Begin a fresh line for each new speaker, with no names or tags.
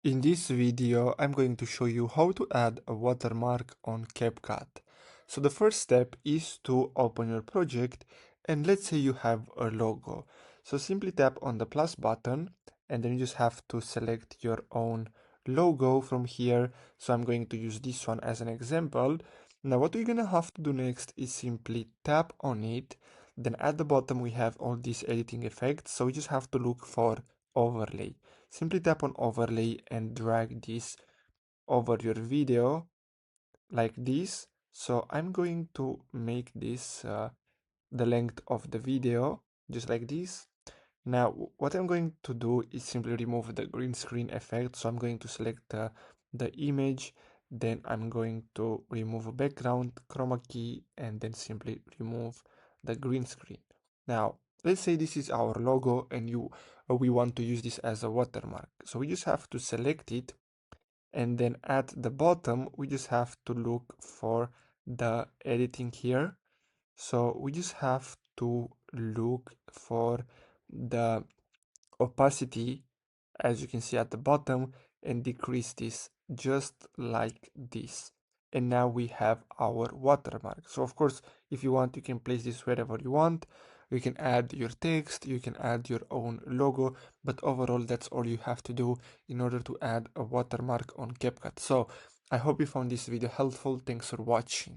In this video, I'm going to show you how to add a watermark on CapCut. So the first step is to open your project, and let's say you have a logo. So simply tap on the plus button and then you just have to select your own logo from here. So I'm going to use this one as an example. Now what we're gonna have to do next is simply tap on it. Then at the bottom we have all these editing effects. So we just have to look for overlay. Simply tap on overlay and drag this over your video like this. So I'm going to make this the length of the video just like this. Now what I'm going to do is simply remove the green screen effect. So I'm going to select the image, then I'm going to remove a background, chroma key, and then simply remove the green screen. Now let's say this is our logo and we want to use this as a watermark. So we just have to select it, and then at the bottom we just have to look for the editing here. So we just have to look for the opacity, as you can see at the bottom, and decrease this just like this. And now we have our watermark. So of course, if you want, you can place this wherever you want. You can add your text, you can add your own logo, but overall that's all you have to do in order to add a watermark on CapCut. So I hope you found this video helpful. Thanks for watching.